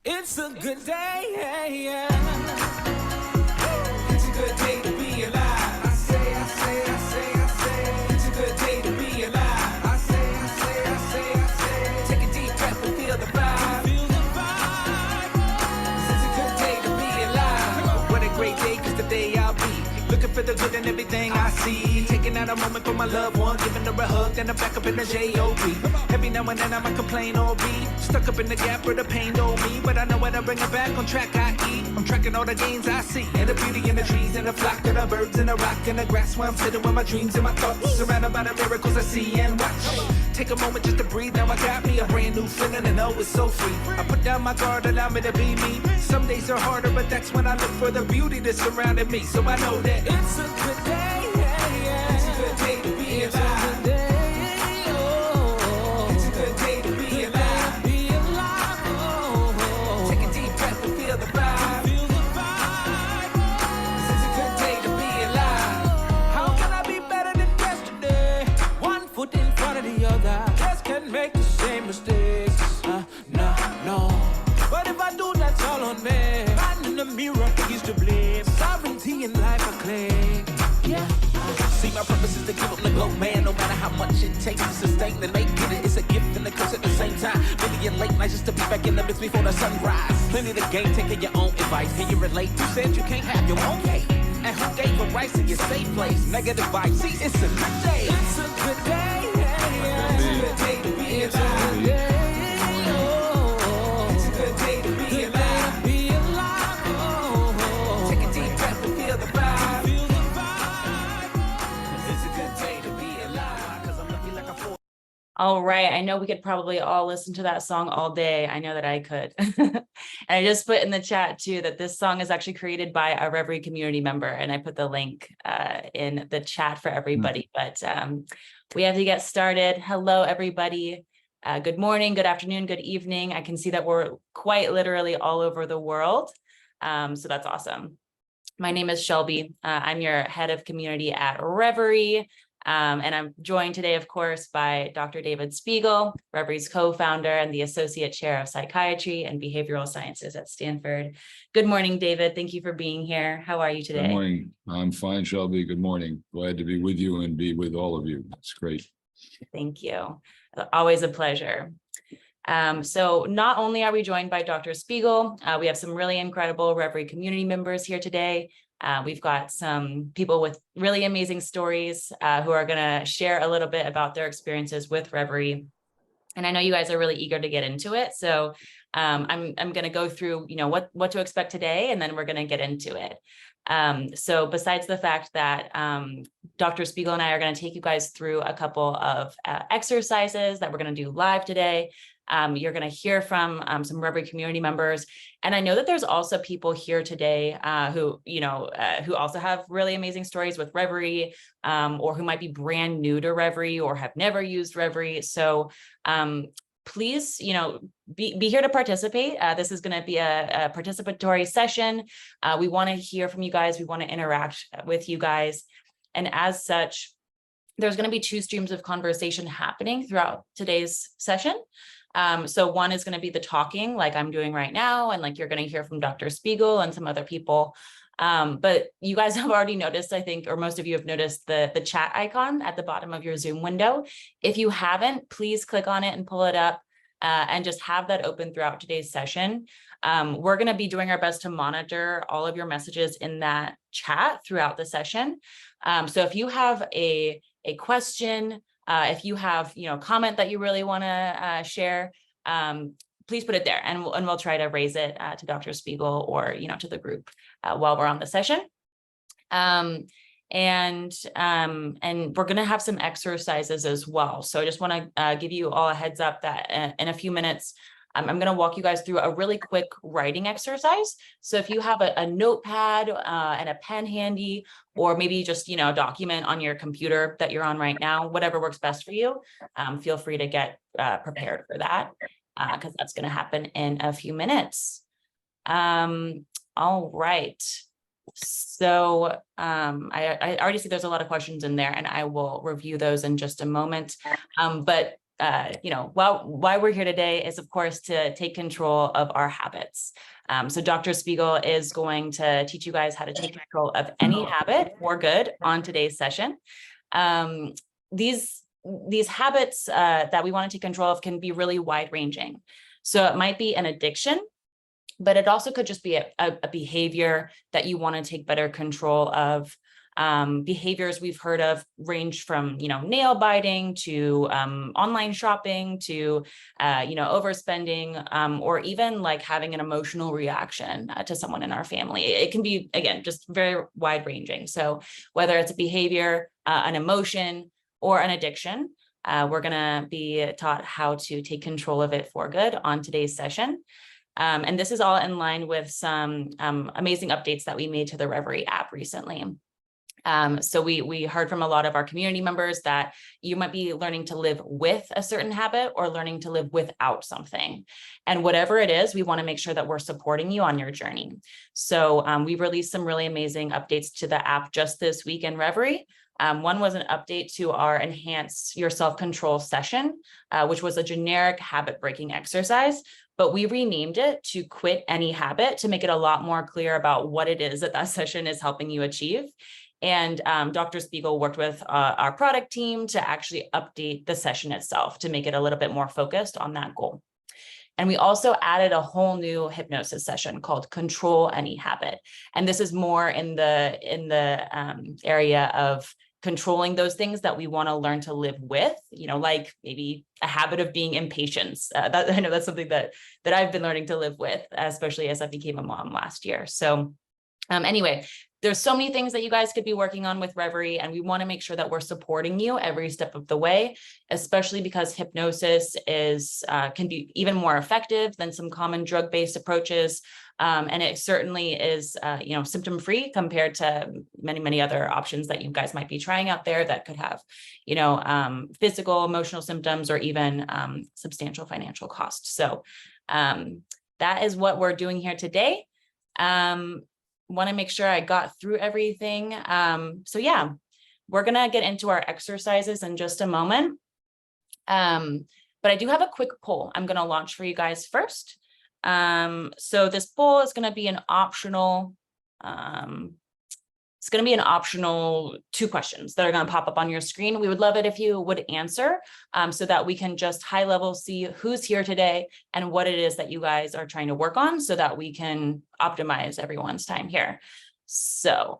It's a good day, yeah. It's a good day to be alive. I say. It's a good day to be alive. I say. Take a deep breath and feel the vibe. Feel the vibe. 'Cause it's a good day to be alive. What a great day, 'cause today I'll be looking for the good in everything I see. Taking out a moment for my loved one, giving her a hug, then I'm back up in the J.O.B. Every now and then I might complain or be stuck up in the gap where the pain don't me. But I know when I bring it back on track I eat. I'm tracking all the gains I see, and the beauty in the trees, and the flock of the birds, and the rock, and the grass where I'm sitting with my dreams and my thoughts. Surrounded by the miracles I see and watch. Take a moment just to breathe, now I got me a brand new feeling and oh, it's so free. I put down my guard, allow me to be me. Some days are harder, but that's when I look for the beauty that's surrounding me. So I know that it's a good day, yeah. It's a good day to be alive. It's a good day to be alive. Take a deep breath and feel the vibe. 'Cause it's a good day to be alive. How can I be better than yesterday? One foot in front of the other. Just can't make the same mistakes. No. But if I do, that's all on me. Man in the mirror, he's to blame. Sovereignty in life I claim. Yeah. See, my purpose is to give up the go, man. No matter how much it takes to sustain and make it. It's a gift and a curse at the same time. Maybe in late nights just to be back in the mix before the sunrise. Plenty of the game, taking your own advice. Can you relate? Who said you can't have your own cake? And who gave a rights in your safe place? Negative vibes. See, it's a good day. It's a good day. Yeah. It's a good day to be alive. It's a good day to be alive. Take a deep breath and feel the vibe. It's a good day to be alive. 'Cause I'm looking like a All right. I know we could probably all listen to that song all day. I know that I could. And I just put in the chat too that this song is actually created by a Reveri Community member. And I put the link in the chat for everybody. But we have to get started. Hello, everybody. Good morning, good afternoon, good evening. I can see that we're quite literally all over the world. So that's awesome. My name is Shelby. I'm your head of community at Reveri. And I'm joined today, of course, by Dr. David Spiegel, Reveri's co-founder and the Associate Chair of Psychiatry and Behavioral Sciences at Stanford. Good morning, David. Thank you for being here. How are you today? Good morning. I'm fine, Shelby. Good morning. Glad to be with you and be with all of you. It's great. Thank you. Always a pleasure. So not only are we joined by Dr. Spiegel, we have some really incredible Reveri community members here today. We've got some people with really amazing stories who are going to share a little bit about their experiences with Reveri. And I know you guys are really eager to get into it. So I'm going to go through, what to expect today, and then we're going to get into it. So besides the fact that Dr. Spiegel and I are going to take you guys through a couple of exercises that we're going to do live today. You're going to hear from some Reveri community members. And I know that there's also people here today who also have really amazing stories with Reveri, or who might be brand new to Reveri or have never used Reveri. So please, be here to participate. This is going to be a participatory session. We want to hear from you guys. We want to interact with you guys. And as such, there's going to be two streams of conversation happening throughout today's session. So one is going to be the talking like I'm doing right now, and like you're going to hear from Dr. Spiegel and some other people. But you guys have already noticed, I think, or most of you have noticed the chat icon at the bottom of your Zoom window. If you haven't, please click on it and pull it up and just have that open throughout today's session. We're going to be doing our best to monitor all of your messages in that chat throughout the session. So if you have a question, if you have, comment that you really want to share, please put it there, and we'll try to raise it to Dr. Spiegel or, to the group while we're on the session. And we're going to have some exercises as well. So I just want to give you all a heads up that in a few minutes, I'm going to walk you guys through a really quick writing exercise. So if you have a notepad and a pen handy, or maybe just, a document on your computer that you're on right now, whatever works best for you, feel free to get prepared for that, because that's going to happen in a few minutes. All right. So I already see there's a lot of questions in there, and I will review those in just a moment. But why we're here today is, of course, to take control of our habits. So Dr. Spiegel is going to teach you guys how to take control of any habit for good on today's session. These habits that we want to take control of can be really wide ranging. So it might be an addiction, but it also could just be a behavior that you want to take better control of. Behaviors we've heard of range from, nail biting to online shopping to, overspending, or even like having an emotional reaction to someone in our family. It can be, again, just very wide ranging. So whether it's a behavior, an emotion, or an addiction, we're going to be taught how to take control of it for good on today's session. And this is all in line with some amazing updates that we made to the Reveri app recently. So we heard from a lot of our community members that you might be learning to live with a certain habit or learning to live without something. And whatever it is, we want to make sure that we're supporting you on your journey. So we released some really amazing updates to the app just this week in Reveri. One was an update to our Enhance Your Self-Control session, which was a generic habit breaking exercise, but we renamed it to Quit Any Habit to make it a lot more clear about what it is that session is helping you achieve. And Dr. Spiegel worked with our product team to actually update the session itself to make it a little bit more focused on that goal. And we also added a whole new hypnosis session called Control Any Habit. And this is more in the area of controlling those things that we want to learn to live with, like maybe a habit of being impatient. I know that's something that I've been learning to live with, especially as I became a mom last year. So anyway, there's so many things that you guys could be working on with Reveri, and we want to make sure that we're supporting you every step of the way, especially because hypnosis can be even more effective than some common drug-based approaches. And it certainly is, symptom-free compared to many, many other options that you guys might be trying out there that could have, physical, emotional symptoms, or even substantial financial costs. So that is what we're doing here today. Want to make sure I got through everything. So yeah, we're going to get into our exercises in just a moment. But I do have a quick poll I'm going to launch for you guys first. So this poll is going to be an optional, it's going to be an optional 2 questions that are going to pop up on your screen. We would love it if you would answer so that we can just high level see who's here today and what it is that you guys are trying to work on so that we can optimize everyone's time here. So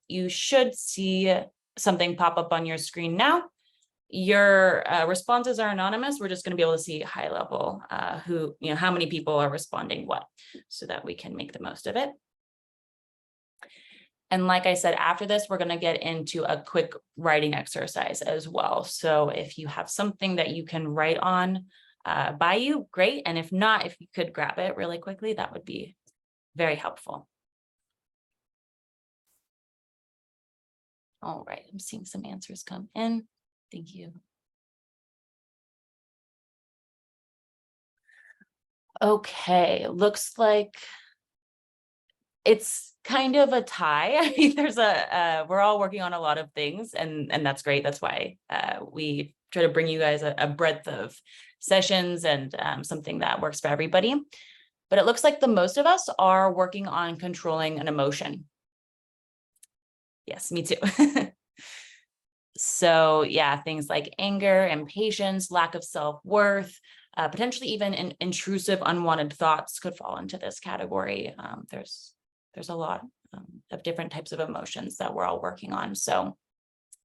you should see something pop up on your screen now. Your responses are anonymous. We're just going to be able to see high level how many people are responding what, so that we can make the most of it. And like I said, after this, we're going to get into a quick writing exercise as well. So if you have something that you can write on by you, great. And if not, if you could grab it really quickly, that would be very helpful. All right, I'm seeing some answers come in. Thank you. Okay, looks like it's kind of a tie. I mean, we're all working on a lot of things, and that's great. That's why we try to bring you guys a breadth of sessions and something that works for everybody. But it looks like the most of us are working on controlling an emotion. Yes, me too. So yeah, things like anger, impatience, lack of self-worth, potentially even intrusive, unwanted thoughts could fall into this category. There's a lot of different types of emotions that we're all working on. So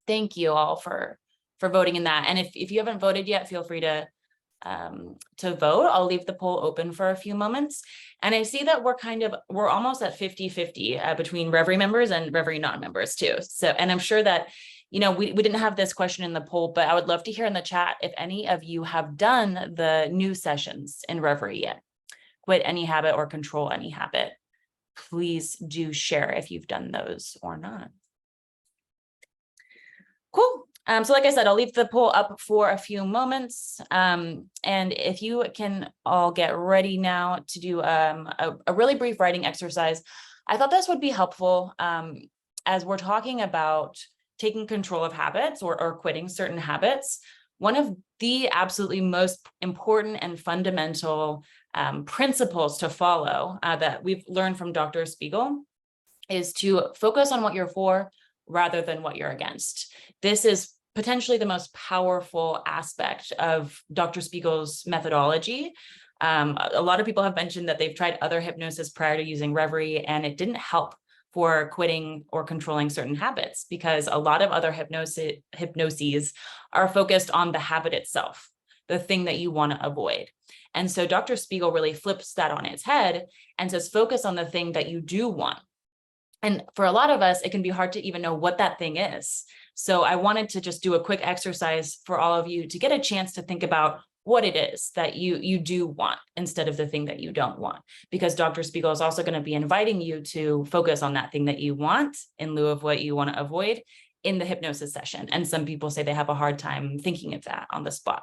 thank you all for voting in that. And if you haven't voted yet, feel free to vote. I'll leave the poll open for a few moments. And I see that we're almost at 50-50 between Reveri members and Reveri non-members too. So, and I'm sure that, we didn't have this question in the poll, but I would love to hear in the chat if any of you have done the new sessions in Reveri yet. Quit Any Habit or Control Any Habit. Please do share if you've done those or not. Cool. So like I said, I'll leave the poll up for a few moments. And if you can all get ready now to do a really brief writing exercise, I thought this would be helpful as we're talking about taking control of habits or quitting certain habits. One of the absolutely most important and fundamental principles to follow that we've learned from Dr. Spiegel is to focus on what you're for rather than what you're against. This is potentially the most powerful aspect of Dr. Spiegel's methodology. A lot of people have mentioned that they've tried other hypnosis prior to using Reveri, and it didn't help for quitting or controlling certain habits, because a lot of other hypnoses are focused on the habit itself, the thing that you want to avoid. And so Dr. Spiegel really flips that on its head and says, focus on the thing that you do want. And for a lot of us, it can be hard to even know what that thing is. So I wanted to just do a quick exercise for all of you to get a chance to think about what it is that you do want instead of the thing that you don't want, because Dr. Spiegel is also going to be inviting you to focus on that thing that you want in lieu of what you want to avoid in the hypnosis session. And some people say they have a hard time thinking of that on the spot.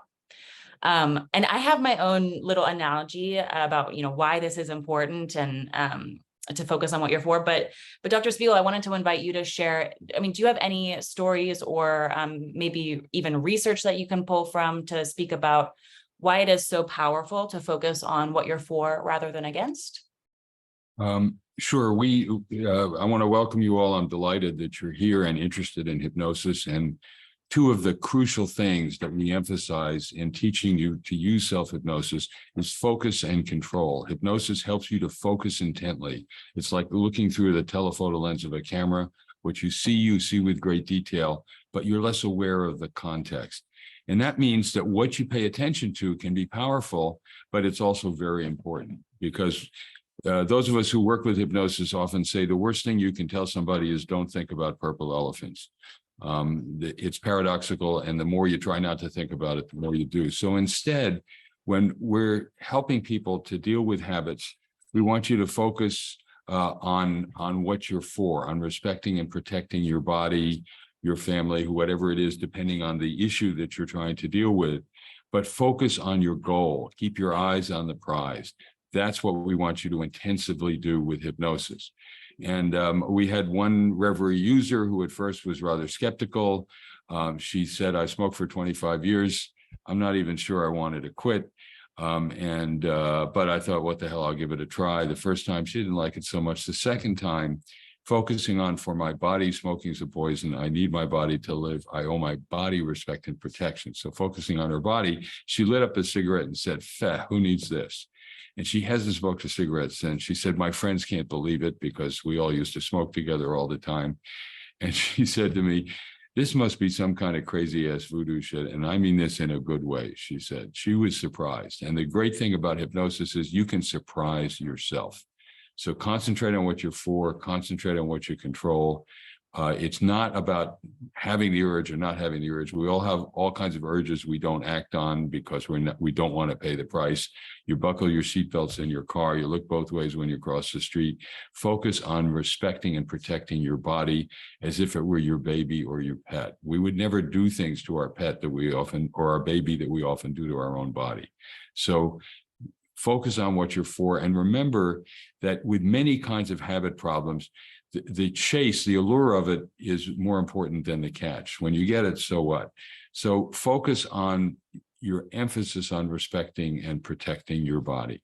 And I have my own little analogy about, why this is important and to focus on what you're for. But Dr. Spiegel, I wanted to invite you to share, do you have any stories or maybe even research that you can pull from to speak about why it is so powerful to focus on what you're for rather than against? Sure. I want to welcome you all. I'm delighted that you're here and interested in hypnosis. And two of the crucial things that we emphasize in teaching you to use self-hypnosis is focus and control. Hypnosis helps you to focus intently. It's like looking through the telephoto lens of a camera. What you see with great detail, but you're less aware of the context. And that means that what you pay attention to can be powerful, but it's also very important, because those of us who work with hypnosis often say the worst thing you can tell somebody is don't think about purple elephants. It's paradoxical, and the more you try not to think about it, the more you do. So instead, when we're helping people to deal with habits, we want you to focus on what you're for, on respecting and protecting your body, your family, whatever it is, depending on the issue that you're trying to deal with. But focus on your goal. Keep your eyes on the prize. That's what we want you to intensively do with hypnosis. And we had one Reveri user who at first was rather skeptical. She said, I smoked for 25 years. I'm not even sure I wanted to quit. But I thought, what the hell, I'll give it a try. The first time she didn't like it so much. The second time, focusing on, for my body, smoking's a poison. I need my body to live. I owe my body respect and protection. So focusing on her body, she lit up a cigarette and said, who needs this? And she hasn't smoked a cigarette since. She said, my friends can't believe it because we all used to smoke together all the time. And she said to me, this must be some kind of crazy ass voodoo shit. And I mean this in a good way, she said. She was surprised. And the great thing about hypnosis is you can surprise yourself. So concentrate on what you're for, concentrate on what you control. It's not about having the urge or not having the urge. We all have all kinds of urges we don't act on because we don't want to pay the price. You buckle your seatbelts in your car. You look both ways when you cross the street. Focus on respecting and protecting your body as if it were your baby or your pet. We would never do things to our pet or our baby that we often do to our own body. So focus on what you're for. And remember that with many kinds of habit problems, the chase, the allure of it is more important than the catch. When you get it, so what? So focus on your emphasis on respecting and protecting your body.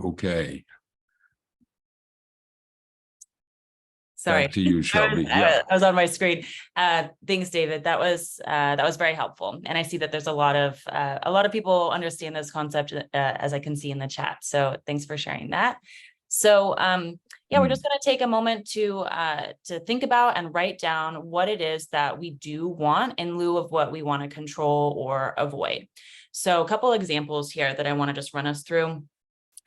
Okay. Sorry. Back to you, Shelby. I was on my screen. Thanks, David. That was very helpful. And I see that there's a lot of people understand this concept, as I can see in the chat. So thanks for sharing that. So we're just going to take a moment to think about and write down what it is that we do want in lieu of what we want to control or avoid. So a couple examples here that I want to just run us through.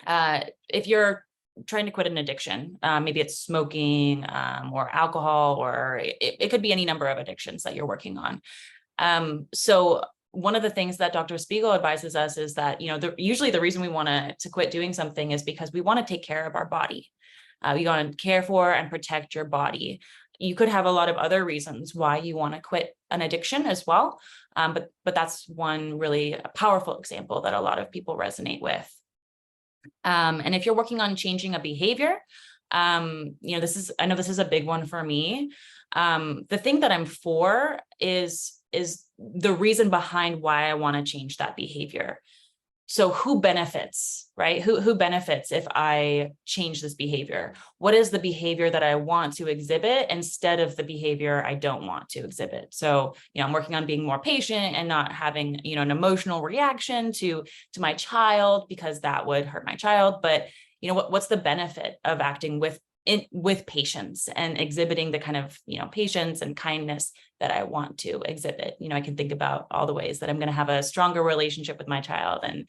If you're trying to quit an addiction, maybe it's smoking or alcohol, or it could be any number of addictions that you're working on. So one of the things that Dr. Spiegel advises us is that, usually the reason we want to quit doing something is because we want to take care of our body. You want to care for and protect your body. You could have a lot of other reasons why you want to quit an addiction as well. But that's one really powerful example that a lot of people resonate with. And if you're working on changing a behavior, I know this is a big one for me. The thing that I'm for is is the reason behind why I want to change that behavior. So who benefits, right? Who benefits if I change this behavior? What is the behavior that I want to exhibit instead of the behavior I don't want to exhibit? So, I'm working on being more patient and not having, an emotional reaction to my child, because that would hurt my child. But, what's the benefit of acting with patience and exhibiting the kind of, patience and kindness that I want to exhibit? I can think about all the ways that I'm going to have a stronger relationship with my child. And,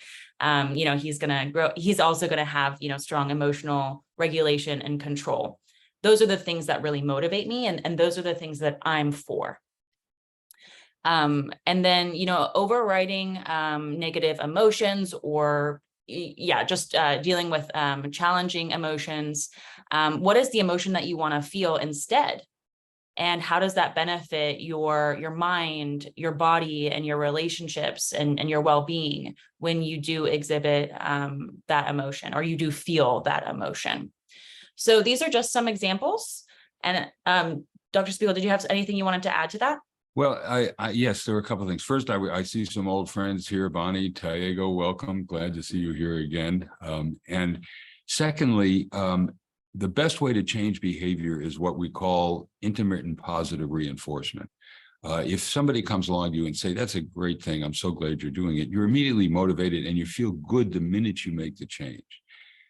he's going to grow. He's also going to have, strong emotional regulation and control. Those are the things that really motivate me. And those are the things that I'm for. And then, overriding negative emotions, or just dealing with challenging emotions. What is the emotion that you want to feel instead? And how does that benefit your mind, your body, and your relationships and your well-being when you do exhibit that emotion, or you do feel that emotion? So these are just some examples. And Dr. Spiegel, did you have anything you wanted to add to that? Well, yes, there are a couple of things. First, I see some old friends here. Bonnie, Tallego, welcome. Glad to see you here again. And secondly, the best way to change behavior is what we call intermittent positive reinforcement. If somebody comes along to you and say, that's a great thing, I'm so glad you're doing it, you're immediately motivated and you feel good the minute you make the change.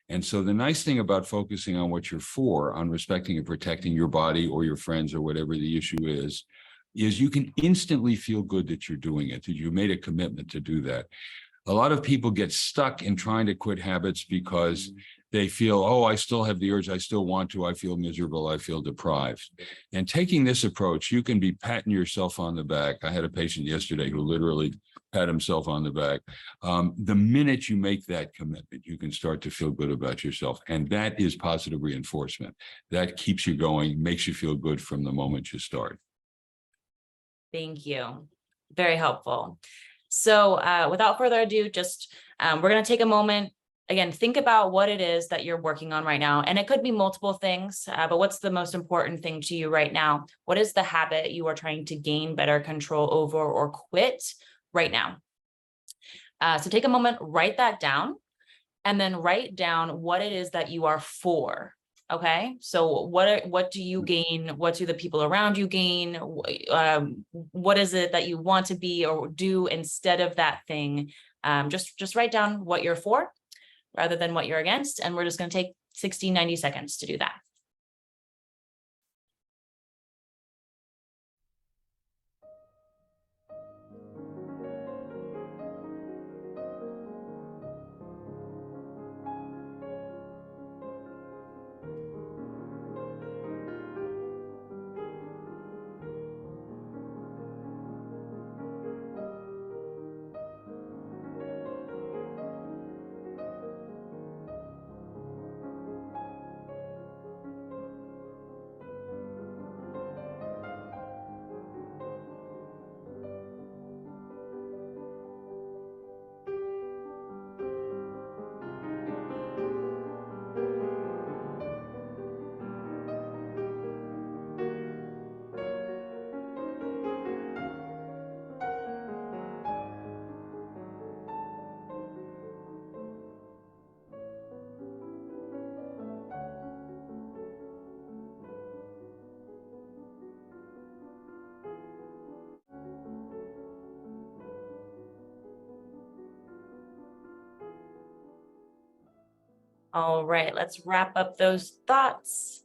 And so the nice thing about focusing on what you're for, on respecting and protecting your body or your friends or whatever the issue is you can instantly feel good that you're doing it, that you made a commitment to do that. A lot of people get stuck in trying to quit habits because they feel, oh, I still have the urge, I still want to, I feel miserable, I feel deprived. And taking this approach, you can be patting yourself on the back. I had a patient yesterday who literally pat himself on the back. The minute you make that commitment, you can start to feel good about yourself. And that is positive reinforcement. That keeps you going, makes you feel good from the moment you start. Thank you. Very helpful. So without further ado, just we're going to take a moment. Again, think about what it is that you're working on right now. And it could be multiple things, but what's the most important thing to you right now? What is the habit you are trying to gain better control over or quit right now? So take a moment, write that down, and then write down what it is that you are for. Okay, so what do you gain? What do the people around you gain? What is it that you want to be or do instead of that thing? Just write down what you're for rather than what you're against. And we're just going to take 60, 90 seconds to do that. All right, let's wrap up those thoughts.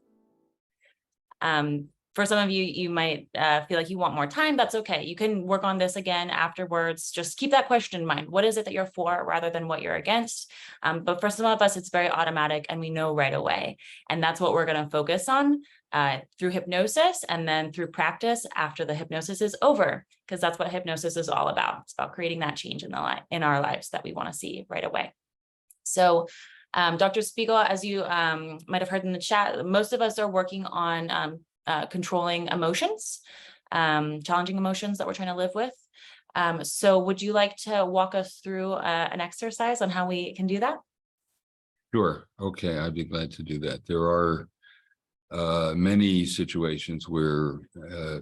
For some of you, you might feel like you want more time. That's okay. You can work on this again afterwards. Just keep that question in mind. What is it that you're for rather than what you're against? But for some of us, it's very automatic and we know right away. And that's what we're going to focus on through hypnosis and then through practice after the hypnosis is over, because that's what hypnosis is all about. It's about creating that change in our lives that we want to see right away. So Dr. Spiegel, as you might have heard in the chat, most of us are working on controlling emotions, challenging emotions that we're trying to live with. So would you like to walk us through an exercise on how we can do that? Sure. Okay, I'd be glad to do that. There are many situations where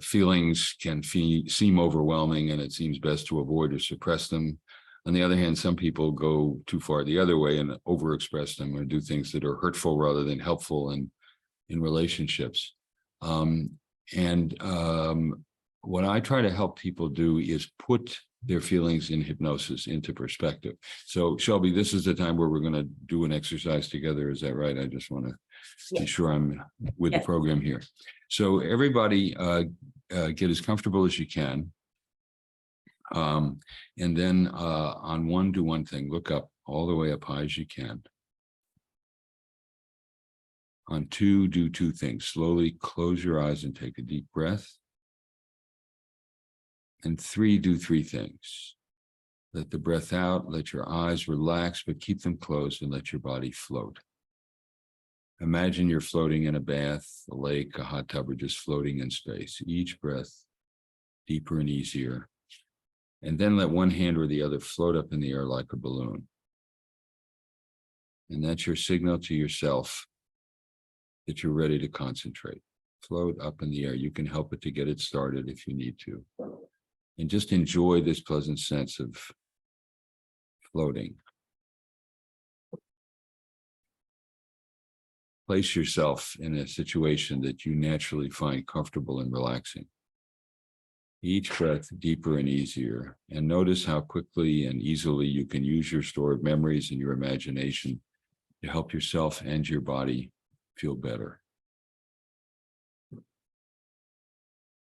feelings can seem overwhelming and it seems best to avoid or suppress them. On the other hand, some people go too far the other way and overexpress them or do things that are hurtful rather than helpful in relationships. What I try to help people do is put their feelings in hypnosis into perspective. So Shelby, this is the time where we're going to do an exercise together. Is that right? I just want to be sure I'm with the program here. So everybody get as comfortable as you can. And then on one, do one thing, look up all the way up high as you can. On two, do two things. Slowly close your eyes and take a deep breath. And three, do three things. Let the breath out, let your eyes relax, but keep them closed and let your body float. Imagine you're floating in a bath, a lake, a hot tub, or just floating in space. Each breath deeper and easier. And then let one hand or the other float up in the air like a balloon. And that's your signal to yourself that you're ready to concentrate. Float up in the air. You can help it to get it started if you need to. And just enjoy this pleasant sense of floating. Place yourself in a situation that you naturally find comfortable and relaxing. Each breath deeper and easier. And notice how quickly and easily you can use your stored memories and your imagination to help yourself and your body feel better.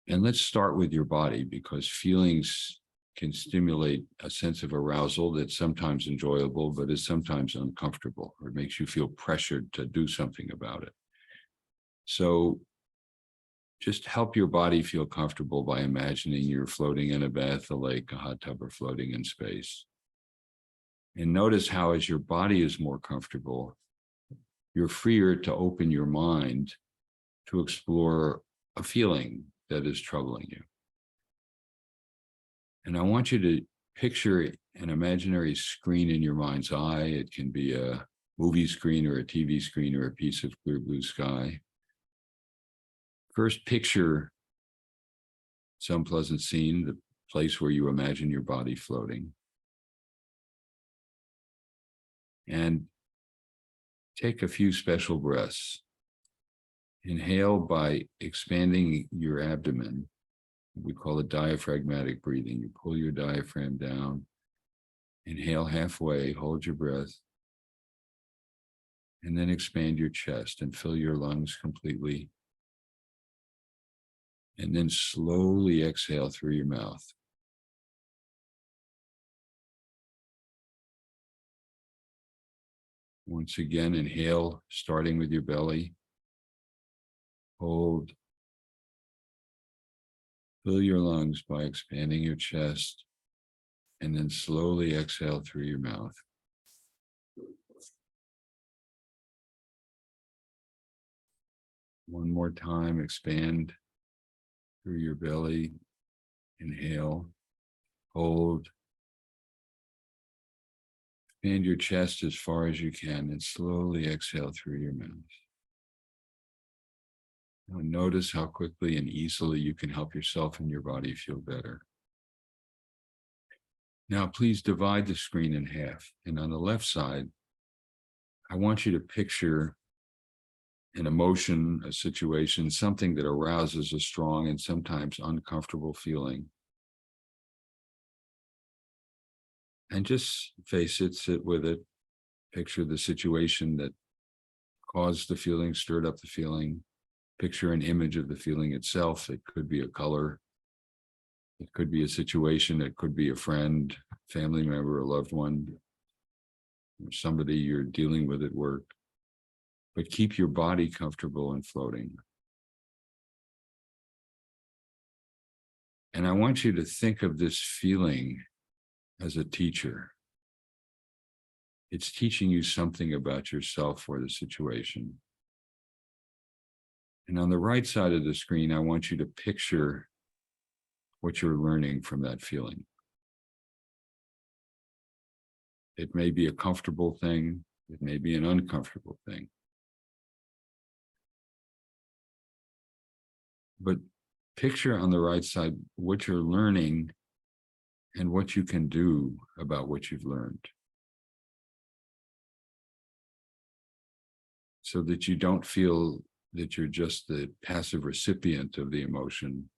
And let's start with your body, because feelings can stimulate a sense of arousal that's sometimes enjoyable, but is sometimes uncomfortable, or makes you feel pressured to do something about it. So just help your body feel comfortable by imagining you're floating in a bath, a lake, a hot tub, or floating in space. And notice how, as your body is more comfortable, you're freer to open your mind to explore a feeling that is troubling you. And I want you to picture an imaginary screen in your mind's eye. It can be a movie screen or a TV screen or a piece of clear blue sky. First, picture some pleasant scene, the place where you imagine your body floating. And take a few special breaths. Inhale by expanding your abdomen. We call it diaphragmatic breathing. You pull your diaphragm down, inhale halfway, hold your breath, and then expand your chest and fill your lungs completely. And then slowly exhale through your mouth. Once again, inhale, starting with your belly. Hold. Fill your lungs by expanding your chest, and then slowly exhale through your mouth. One more time, expand through your belly. Inhale, hold. Expand your chest as far as you can and slowly exhale through your mouth. Now notice how quickly and easily you can help yourself and your body feel better. Now please divide the screen in half. And on the left side, I want you to picture an emotion, a situation, something that arouses a strong and sometimes uncomfortable feeling. And just face it, sit with it. Picture the situation that caused the feeling, stirred up the feeling. Picture an image of the feeling itself. It could be a color. It could be a situation. It could be a friend, family member, a loved one, or somebody you're dealing with at work. But keep your body comfortable and floating. And I want you to think of this feeling as a teacher. It's teaching you something about yourself or the situation. And on the right side of the screen, I want you to picture what you're learning from that feeling. It may be a comfortable thing. It may be an uncomfortable thing. But picture on the right side what you're learning and what you can do about what you've learned, so that you don't feel that you're just the passive recipient of the emotion,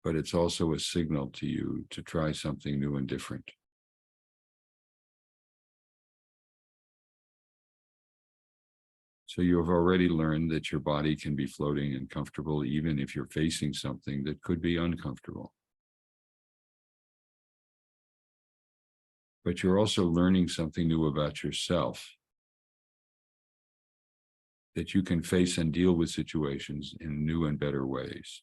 but it's also a signal to you to try something new and different. So you have already learned that your body can be floating and comfortable, even if you're facing something that could be uncomfortable. But you're also learning something new about yourself, that you can face and deal with situations in new and better ways.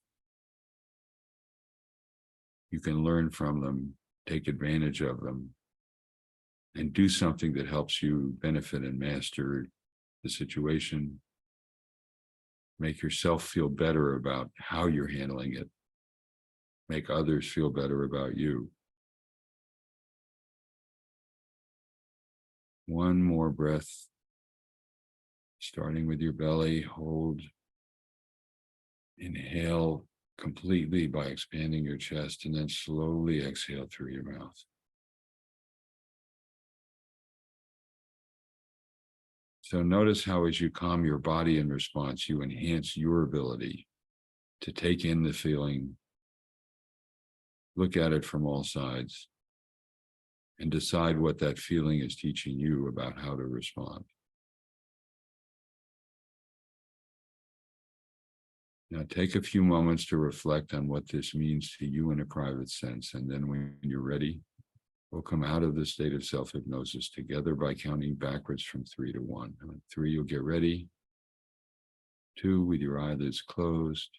You can learn from them, take advantage of them, and do something that helps you benefit and master the situation, make yourself feel better about how you're handling it, make others feel better about you. One more breath, starting with your belly. Hold. Inhale completely by expanding your chest, and then slowly exhale through your mouth. So notice how, as you calm your body in response, you enhance your ability to take in the feeling, look at it from all sides, and decide what that feeling is teaching you about how to respond. Now take a few moments to reflect on what this means to you in a private sense, and then when you're ready, we'll come out of the state of self-hypnosis together by counting backwards from 3 to 1. On 3, you'll get ready. 2, with your eyelids closed.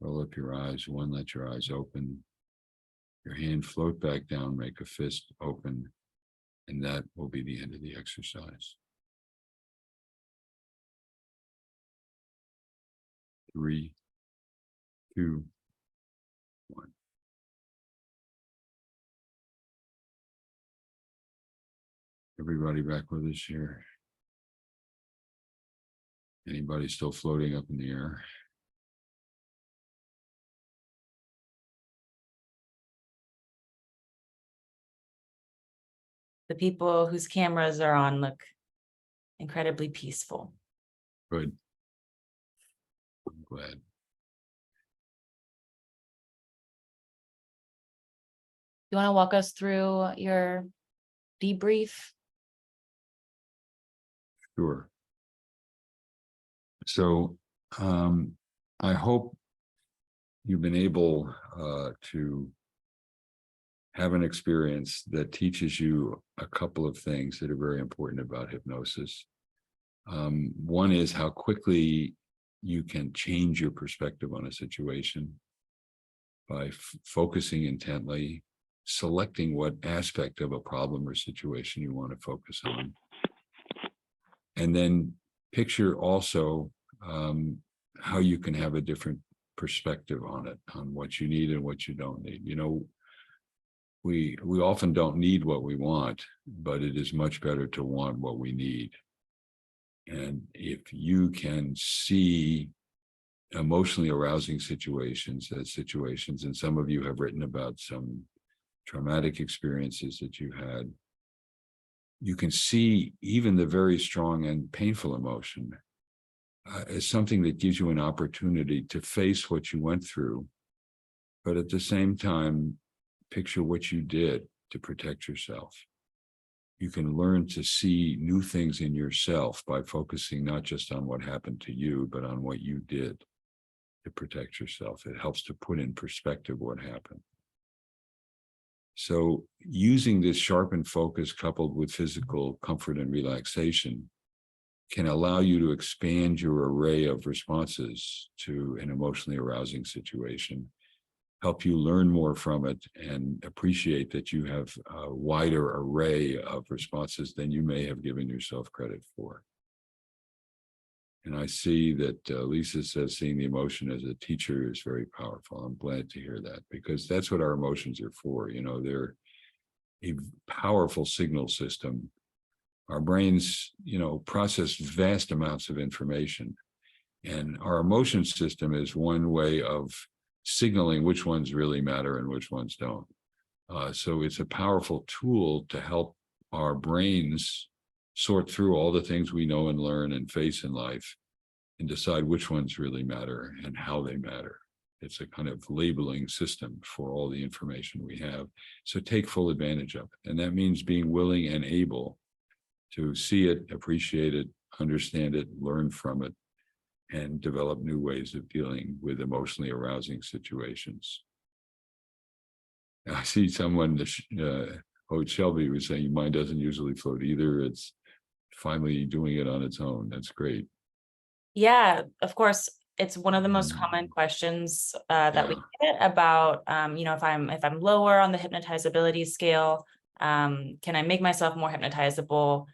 Roll up your eyes. 1, let your eyes open. Your hand float back down, make a fist open, and that will be the end of the exercise. 3, 2, 1. Everybody back with us here? Anybody still floating up in the air? The people whose cameras are on look incredibly peaceful. Good. I'm glad. You want to walk us through your debrief? Sure. So I hope you've been able to have an experience that teaches you a couple of things that are very important about hypnosis. One is how quickly you can change your perspective on a situation by focusing intently, selecting what aspect of a problem or situation you want to focus on. And then picture also how you can have a different perspective on it, on what you need and what you don't need. You know, we often don't need what we want, but it is much better to want what we need. And if you can see emotionally arousing situations as situations, and some of you have written about some traumatic experiences that you had, you can see even the very strong and painful emotion as something that gives you an opportunity to face what you went through, but at the same time, picture what you did to protect yourself. You can learn to see new things in yourself by focusing not just on what happened to you, but on what you did to protect yourself. It helps to put in perspective what happened. So using this sharpened focus coupled with physical comfort and relaxation can allow you to expand your array of responses to an emotionally arousing situation, help you learn more from it, and appreciate that you have a wider array of responses than you may have given yourself credit for. And I see that Lisa says seeing the emotion as a teacher is very powerful. I'm glad to hear that, because that's what our emotions are for. You know, they're a powerful signal system. Our brains, you know, process vast amounts of information. And our emotion system is one way of signaling which ones really matter and which ones don't. So it's a powerful tool to help our brains sort through all the things we know and learn and face in life and decide which ones really matter and how they matter. It's a kind of labeling system for all the information we have. So take full advantage of it. And that means being willing and able to see it, appreciate it, understand it, learn from it, and develop new ways of dealing with emotionally arousing situations. I see someone, Shelby was saying, mine doesn't usually float either. It's finally doing it on its own. That's great. Yeah, of course. It's one of the most common questions that we get about, if I'm lower on the hypnotizability scale, can I make myself more hypnotizable?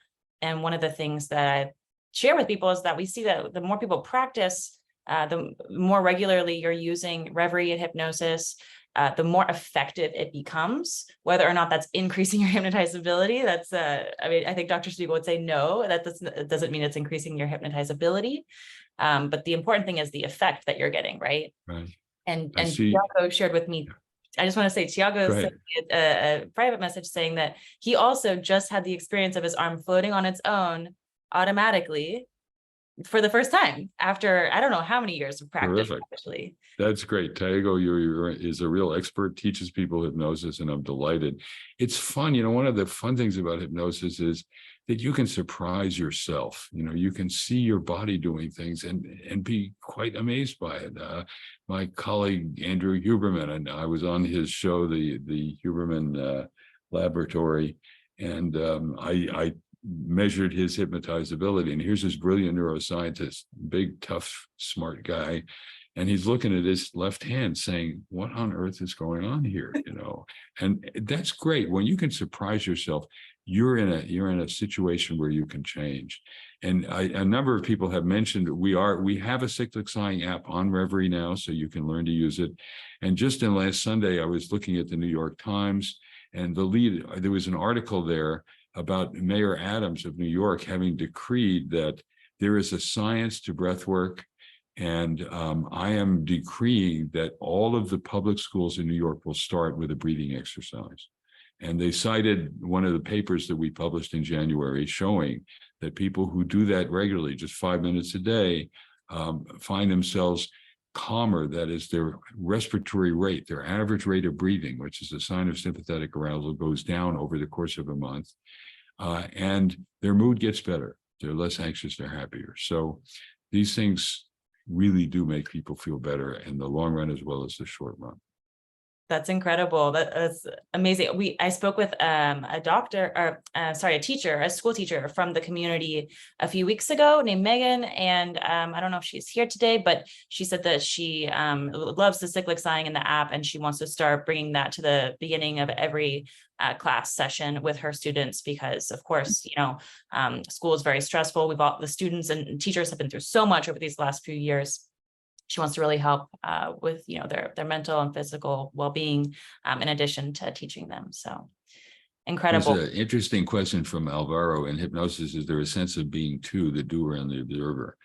And one of the things that I share with people is that we see that the more people practice, the more regularly you're using Reveri and hypnosis, the more effective it becomes. Whether or not that's increasing your hypnotizability, that's I think Dr. Spiegel would say no, that doesn't mean it's increasing your hypnotizability. But the important thing is the effect that you're getting, right? Right. And Tiago shared with me, I just want to say, Tiago sent me a private message saying that he also just had the experience of his arm floating on its own automatically for the first time after, I don't know how many years of practice. Terrific. Actually. That's great. Tiago is a real expert, teaches people hypnosis, and I'm delighted. It's fun. One of the fun things about hypnosis is that you can surprise yourself. You can see your body doing things and be quite amazed by it. My colleague, Andrew Huberman, and I was on his show, the Huberman Laboratory, and I measured his hypnotizability. And here's this brilliant neuroscientist, big, tough, smart guy. And he's looking at his left hand saying, what on earth is going on here? And that's great. When you can surprise yourself, you're in a situation where you can change. And a number of people have mentioned we have a cyclic sighing app on Reveri now, so you can learn to use it. And just in last Sunday, I was looking at the New York Times, and there was an article there about Mayor Adams of New York having decreed that there is a science to breath work. And I am decreeing that all of the public schools in New York will start with a breathing exercise. And they cited one of the papers that we published in January showing that people who do that regularly, just 5 minutes a day, find themselves calmer. That is, their respiratory rate, their average rate of breathing, which is a sign of sympathetic arousal, goes down over the course of a month. And their mood gets better. They're less anxious, they're happier. So these things really do make people feel better in the long run as well as the short run. That's incredible. That's amazing. I spoke with a school teacher from the community a few weeks ago named Megan. And I don't know if she's here today, but she said that she loves the cyclic sighing in the app, and she wants to start bringing that to the beginning of every class session with her students, because of course, school is very stressful. The students and teachers have been through so much over these last few years. She wants to really help with, their mental and physical well-being, in addition to teaching them. So incredible. There's an interesting question from Alvaro. In hypnosis, is there a sense of being two, the doer and the observer?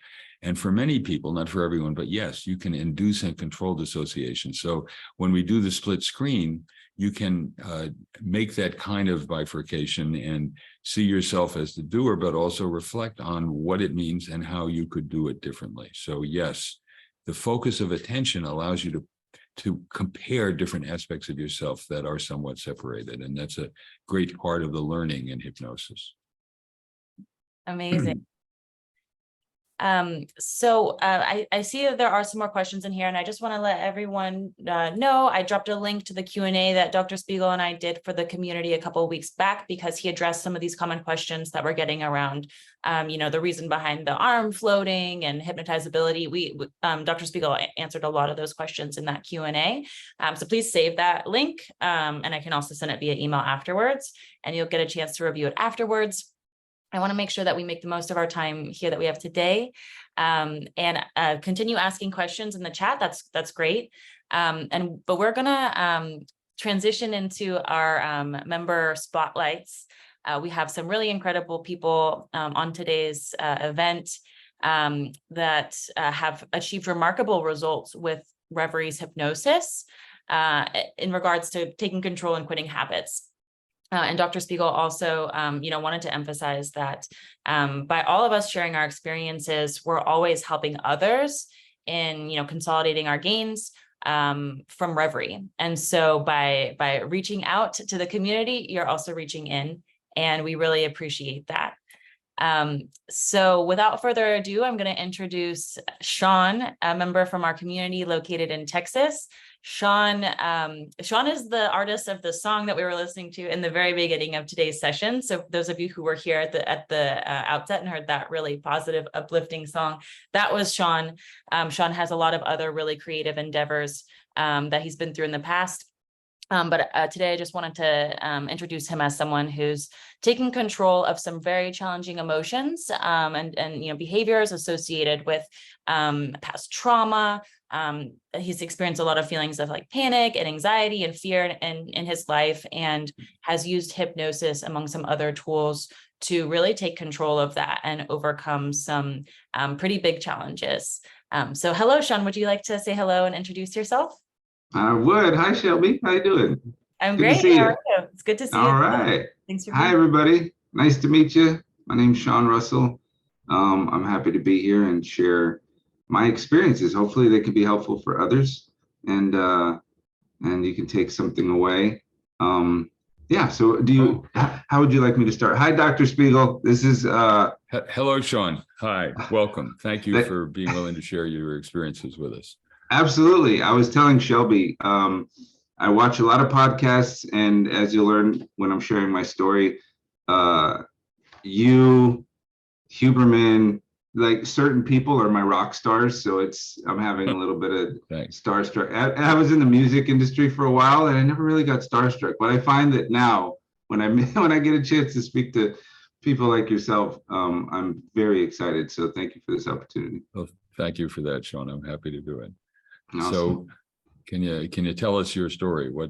And for many people, not for everyone, but yes, you can induce and control dissociation. So when we do the split screen, you can make that kind of bifurcation and see yourself as the doer, but also reflect on what it means and how you could do it differently. So yes, the focus of attention allows you to compare different aspects of yourself that are somewhat separated. And that's a great part of the learning in hypnosis. Amazing. So I see that there are some more questions in here, and I just want to let everyone know I dropped a link to the Q&A that Dr. Spiegel and I did for the community a couple of weeks back, because he addressed some of these common questions that we're getting around, the reason behind the arm floating and hypnotizability. Dr. Spiegel answered a lot of those questions in that Q&A. So please save that link, and I can also send it via email afterwards, and you'll get a chance to review it afterwards. I want to make sure that we make the most of our time here that we have today, and continue asking questions in the chat. That's great. But we're gonna transition into our member spotlights. We have some really incredible people on today's event. that have achieved remarkable results with Reveri's hypnosis in regards to taking control and quitting habits. And Dr. Spiegel also, wanted to emphasize that by all of us sharing our experiences, we're always helping others in, consolidating our gains from Reveri. And so by reaching out to the community, you're also reaching in, and we really appreciate that. So without further ado, I'm going to introduce Shawn, a member from our community located in Texas. Shawn is the artist of the song that we were listening to in the very beginning of today's session. So those of you who were here at the outset and heard that really positive, uplifting song, that was Shawn. Shawn has a lot of other really creative endeavors that he's been through in the past. But today I just wanted to introduce him as someone who's taking control of some very challenging emotions and behaviors associated with past trauma. He's experienced a lot of feelings of like panic and anxiety and fear in his life, and has used hypnosis among some other tools to really take control of that and overcome some pretty big challenges. So hello, Shawn, would you like to say hello and introduce yourself? I would. Hi, Shelby. How you doing? I'm Good great. to see How you. are you? It's good to see you. All right. Thanks for Hi, being everybody. Nice to meet you. My name's Shawn Russell. I'm happy to be here and share my experiences. Hopefully they can be helpful for others, and you can take something away. Yeah, so how would you like me to start? Hi, Dr. Spiegel. This is Hello, Shawn. Hi, welcome. Thank you for being willing to share your experiences with us. Absolutely. I was telling Shelby, I watch a lot of podcasts, and as you'll learn when I'm sharing my story, you, Huberman, like certain people are my rock stars. So I'm having a little bit of starstruck. I was in the music industry for a while, and I never really got starstruck. But I find that now, when I get a chance to speak to people like yourself, I'm very excited. So thank you for this opportunity. Well, thank you for that, Shawn. I'm happy to do it. Awesome. So can you tell us your story? Sure.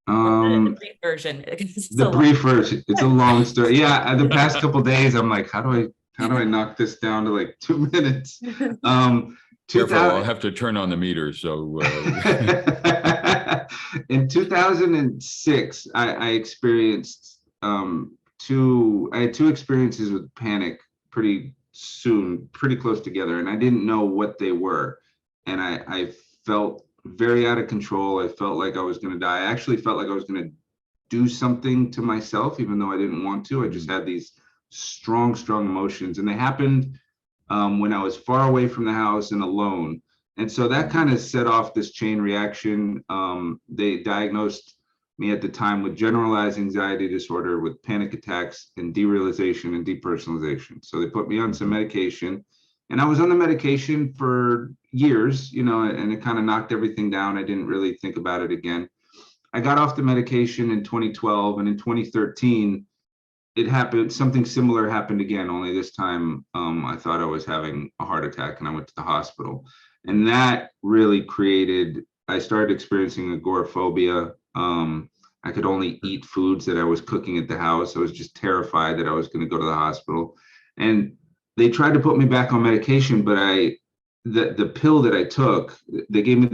the brief version. The brief version. It's a long story. Yeah, the past couple of days, I'm like, how do I knock this down to like 2 minutes? Careful, I'll have to turn on the meter. So in 2006, I experienced I had two experiences with panic pretty soon, pretty close together, and I didn't know what they were, and I felt very out of control. I felt like I was going to die. I actually felt like I was going to do something to myself, even though I didn't want to. I just had these strong emotions, and they happened when I was far away from the house and alone, and so that kind of set off this chain reaction. They diagnosed me at the time with generalized anxiety disorder with panic attacks and derealization and depersonalization. So they put me on some medication, and I was on the medication for years, and it kind of knocked everything down. I didn't really think about it again. I got off the medication in 2012, and in 2013, it happened. Something similar happened again, only this time I thought I was having a heart attack, and I went to the hospital. And that really I started experiencing agoraphobia. I could only eat foods that I was cooking at the house. I was just terrified that I was going to go to the hospital. And they tried to put me back on medication, but the pill that I took, they gave me it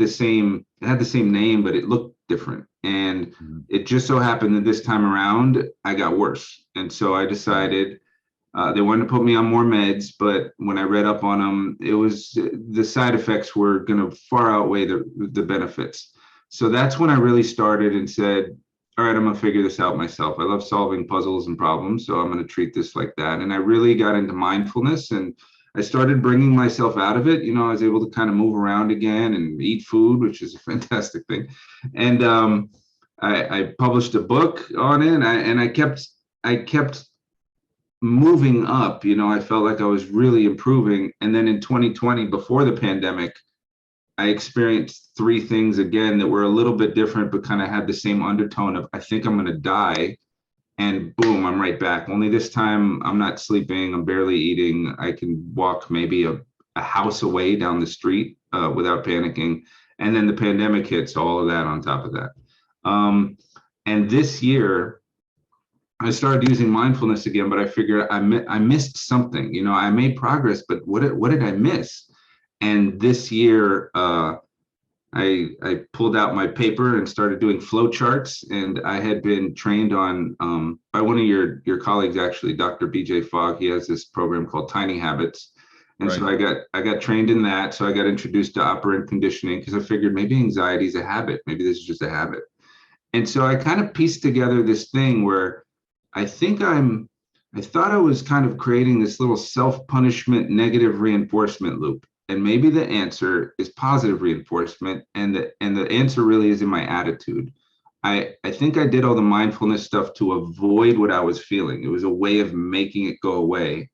had the same name, but it looked different. And it just so happened that this time around, I got worse. And so I decided they wanted to put me on more meds, but when I read up on them, the side effects were going to far outweigh the benefits. So that's when I really started and said, all right, I'm going to figure this out myself. I love solving puzzles and problems, so I'm going to treat this like that. And I really got into mindfulness, and I started bringing myself out of it. I was able to kind of move around again and eat food, which is a fantastic thing. And I published a book on it, and I kept moving up. I felt like I was really improving. And then in 2020, before the pandemic, I experienced three things again that were a little bit different, but kind of had the same undertone of, I think I'm going to die. And boom, I'm right back. Only this time I'm not sleeping. I'm barely eating. I can walk maybe a house away down the street without panicking. And then the pandemic hits, all of that on top of that. And this year, I started using mindfulness again, but I figured I missed something. You know, I made progress, but what did I miss? And this year, I pulled out my paper and started doing flow charts. And I had been trained on by one of your colleagues, actually, Dr. BJ Fogg. He has this program called Tiny Habits. And Right. so I got trained in that. So I got introduced to operant conditioning because I figured maybe anxiety is a habit. Maybe this is just a habit. And so I kind of pieced together this thing where I thought I was kind of creating this little self-punishment negative reinforcement loop. And maybe the answer is positive reinforcement. And the answer really is in my attitude. I think I did all the mindfulness stuff to avoid what I was feeling. It was a way of making it go away.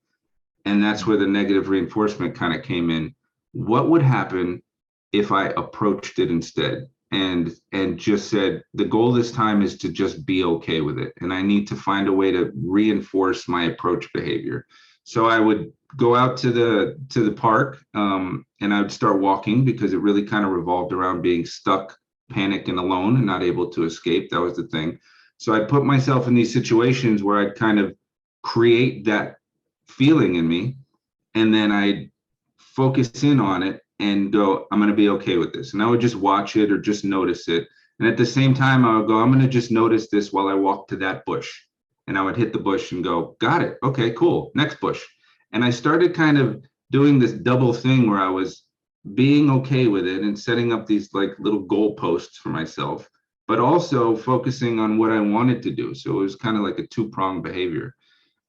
And that's where the negative reinforcement kind of came in. What would happen if I approached it instead and just said, the goal this time is to just be okay with it. And I need to find a way to reinforce my approach behavior. So I would go out to the park and I would start walking because it really kind of revolved around being stuck, panicked, and alone and not able to escape. That was the thing. So I'd put myself in these situations where I'd kind of create that feeling in me, and then I'd focus in on it and go, I'm going to be okay with this. And I would just watch it or just notice it. And at the same time, I would go, I'm going to just notice this while I walk to that bush. And I would hit the bush and go, got it. Okay, cool. Next bush. And I started kind of doing this double thing where I was being okay with it and setting up these like little goalposts for myself, but also focusing on what I wanted to do. So it was kind of like a two-pronged behavior.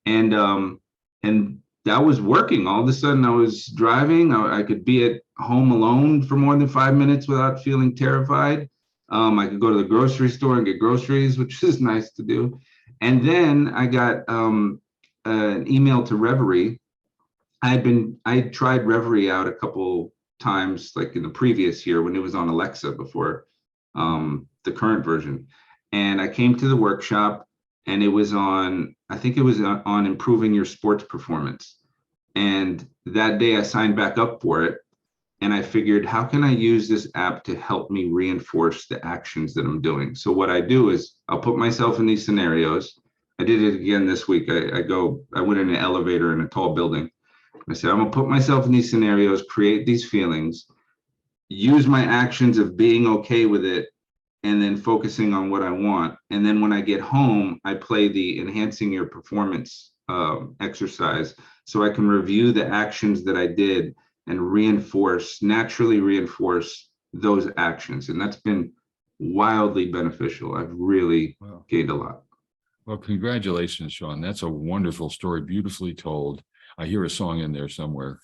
And that was working. All of a sudden I was driving. I could be at home alone for more than 5 minutes without feeling terrified. I could go to the grocery store and get groceries, which is nice to do. And then I got an email to Reveri. I tried Reveri out a couple times, like in the previous year when it was on Alexa before the current version. And I came to the workshop and it was on, I think it was on improving your sports performance. And that day I signed back up for it. And I figured, how can I use this app to help me reinforce the actions that I'm doing? So what I do is I'll put myself in these scenarios. I did it again this week. I went in an elevator in a tall building. I said, I'm gonna put myself in these scenarios, create these feelings, use my actions of being okay with it, and then focusing on what I want. And then when I get home, I play the enhancing your performance exercise so I can review the actions that I did and naturally reinforce those actions. And that's been wildly beneficial. I've really gained a lot. Well, congratulations, Shawn. That's a wonderful story, beautifully told. I hear a song in there somewhere.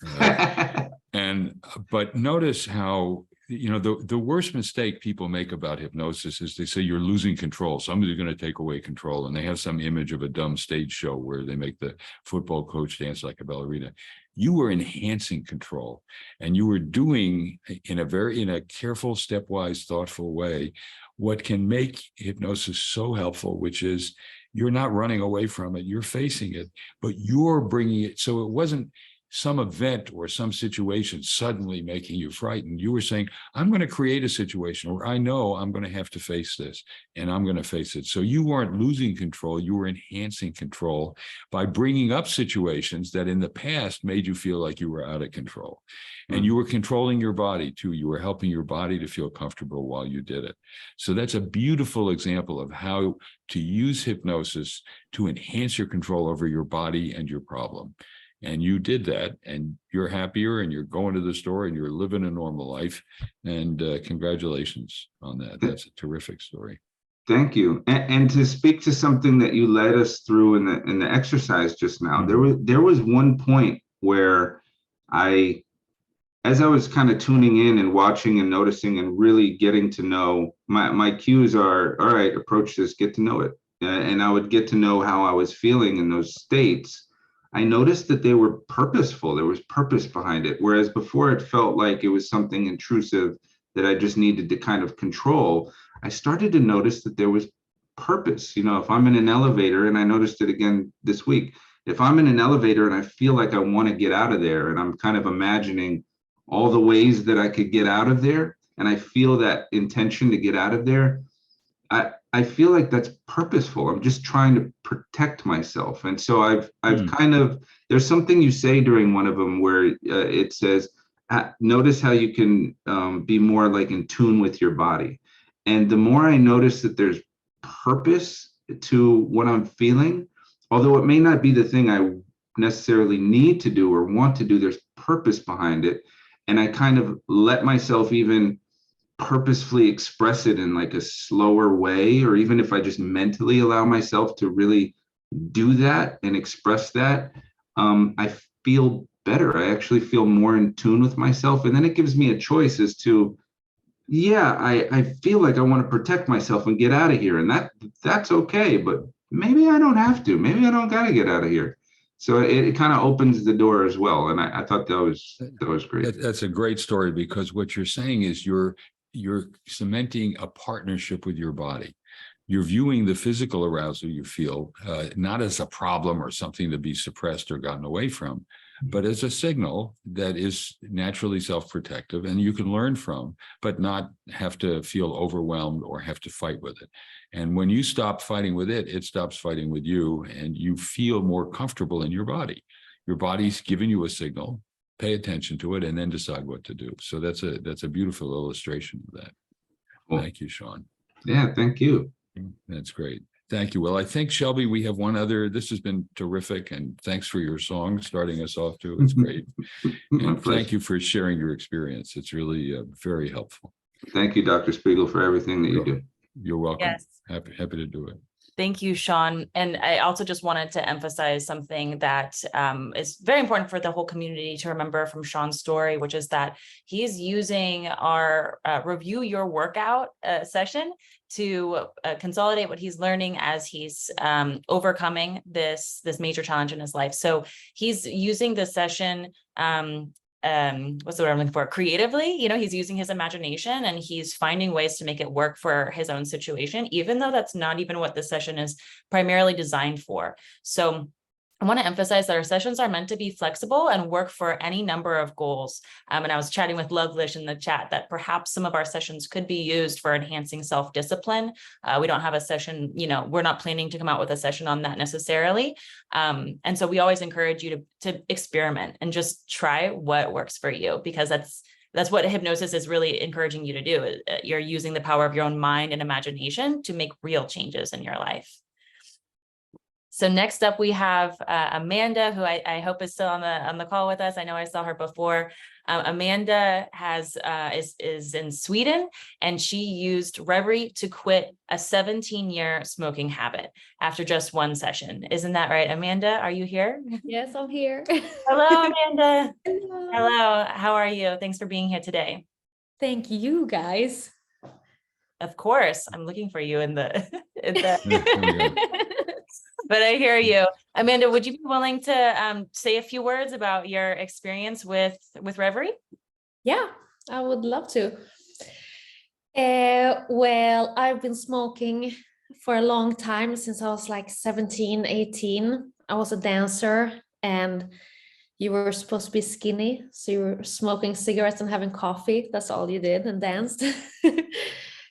But notice how, you know, the worst mistake people make about hypnosis is they say you're losing control. Somebody's going to take away control. And they have some image of a dumb stage show where they make the football coach dance like a ballerina. You were enhancing control, and you were doing in a careful, stepwise, thoughtful way what can make hypnosis so helpful, which is you're not running away from it, you're facing it, but you're bringing it. So it wasn't some event or some situation suddenly making you frightened. You were saying, I'm going to create a situation where I know I'm going to have to face this, and I'm going to face it. So you weren't losing control, you were enhancing control by bringing up situations that in the past made you feel like you were out of control. And you were controlling your body too. You were helping your body to feel comfortable while you did it. So that's a beautiful example of how to use hypnosis to enhance your control over your body and your problem. And you did that, and you're happier, and you're going to the store, and you're living a normal life. And congratulations on that. That's a terrific story. Thank you. And to speak to something that you led us through in the exercise just now, there was one point where as I was kind of tuning in and watching and noticing and really getting to know, my cues are, all right, approach this, get to know it. And I would get to know how I was feeling in those states. I noticed that they were purposeful. There was purpose behind it. Whereas before it felt like it was something intrusive that I just needed to kind of control. I started to notice that there was purpose. You know, if I'm in an elevator, and I noticed it again this week, if I'm in an elevator and I feel like I want to get out of there, and I'm kind of imagining all the ways that I could get out of there, and I feel that intention to get out of there, I I feel like that's purposeful. I'm just trying to protect myself. And so I've kind of, there's something you say during one of them where it says, notice how you can be more like in tune with your body. And the more I notice that there's purpose to what I'm feeling, although it may not be the thing I necessarily need to do or want to do, there's purpose behind it. And I kind of let myself even purposefully express it in like a slower way, or even if I just mentally allow myself to really do that and express that, I feel better. I actually feel more in tune with myself. And then it gives me a choice as to, yeah, I feel like I want to protect myself and get out of here. And that's okay, but maybe I don't have to. Maybe I don't got to get out of here. So it kind of opens the door as well. And I thought that was great. That's a great story, because what you're saying is you're cementing a partnership with your body. You're viewing the physical arousal you feel not as a problem or something to be suppressed or gotten away from, but as a signal that is naturally self-protective and you can learn from, but not have to feel overwhelmed or have to fight with it. And when you stop fighting with it, it stops fighting with you, and you feel more comfortable in your body. Your body's giving you a signal. Pay attention to it and then decide what to do. So that's a beautiful illustration of that. Cool. Thank you, Shawn. Yeah, thank you. That's great. Thank you. Well, I think, Shelby, we have one other. This has been terrific, and thanks for your song starting us off too. It's great. And thank you for sharing your experience. It's really very helpful. Thank you, Dr. Spiegel, for everything that you do. You're welcome. Yes. Happy to do it. Thank you, Shawn. And I also just wanted to emphasize something that is very important for the whole community to remember from Shawn's story, which is that he's using our review your workout session to consolidate what he's learning as he's overcoming this major challenge in his life. So he's using this session what's the word I'm looking for? Creatively, he's using his imagination and he's finding ways to make it work for his own situation, even though that's not even what the session is primarily designed for. So I want to emphasize that our sessions are meant to be flexible and work for any number of goals. And I was chatting with Lovelish in the chat that perhaps some of our sessions could be used for enhancing self-discipline. We don't have a session, we're not planning to come out with a session on that necessarily. And so we always encourage you to experiment and just try what works for you, because that's what hypnosis is really encouraging you to do. You're using the power of your own mind and imagination to make real changes in your life. So next up, we have Amanda, who I hope is still on the call with us. I know I saw her before. Amanda is in Sweden, and she used Reveri to quit a 17-year smoking habit after just one session. Isn't that right, Amanda? Are you here? Yes, I'm here. Hello, Amanda. Hello. Hello. How are you? Thanks for being here today. Thank you, guys. Of course, I'm looking for you in the. But I hear you. Amanda, would you be willing to say a few words about your experience with Reveri? Yeah, I would love to. Well, I've been smoking for a long time, since I was like 17, 18. I was a dancer, and you were supposed to be skinny. So you were smoking cigarettes and having coffee. That's all you did, and danced.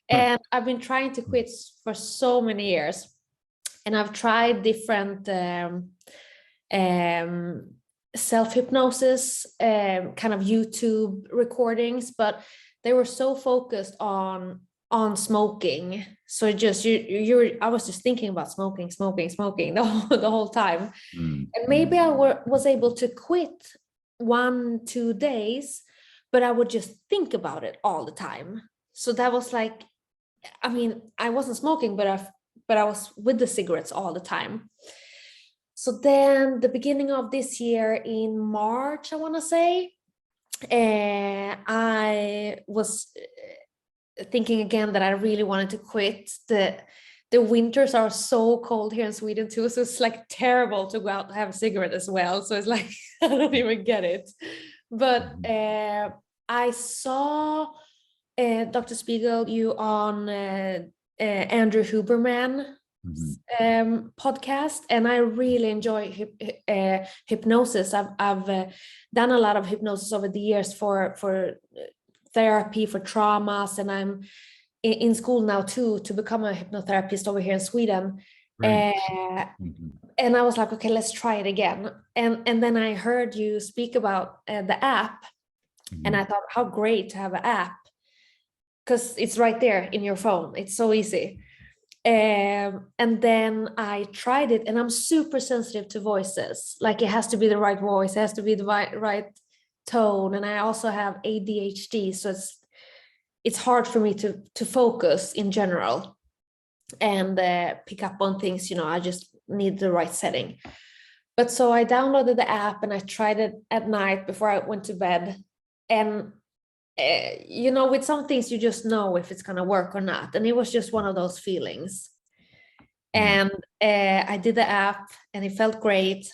And I've been trying to quit for so many years. And I've tried different self-hypnosis, kind of YouTube recordings, but they were so focused on smoking. So I was just thinking about smoking the whole time. And maybe I was able to quit 1-2 days, but I would just think about it all the time. So that was like, I wasn't smoking, but I was with the cigarettes all the time. So then the beginning of this year in March, I want to say, I was thinking again that I really wanted to quit. The winters are so cold here in Sweden too. So it's like terrible to go out and have a cigarette as well. So it's like, I don't even get it. But I saw Dr. Spiegel, you on Andrew Huberman podcast, and I really enjoy hypnosis. I've done a lot of hypnosis over the years for therapy, for traumas, and I'm in school now too, to become a hypnotherapist over here in Sweden. Great. And I was like, okay, let's try it again. And then I heard you speak about the app, and I thought, how great to have an app, because it's right there in your phone. It's so easy. And then I tried it, and I'm super sensitive to voices. Like, it has to be the right voice, it has to be the right tone. And I also have ADHD, so it's hard for me to focus in general and pick up on things. I just need the right setting. But so I downloaded the app and I tried it at night before I went to bed. And with some things you just know if it's going to work or not. And it was just one of those feelings. And I did the app and it felt great.